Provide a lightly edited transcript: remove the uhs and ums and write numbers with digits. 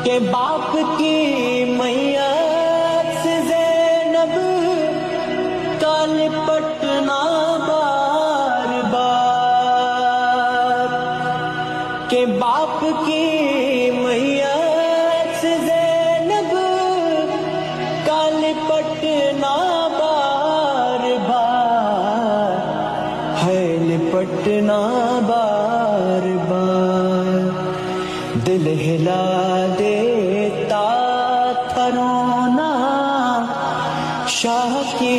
کہ باپ کی میت سے زینب کا لپٹنا بار بار، کہ باپ کی میت سے زینب کا لپٹنا بار بار ہے، لپٹنا بار بار، دل ہلا دیتا تھا رونا شاہ کی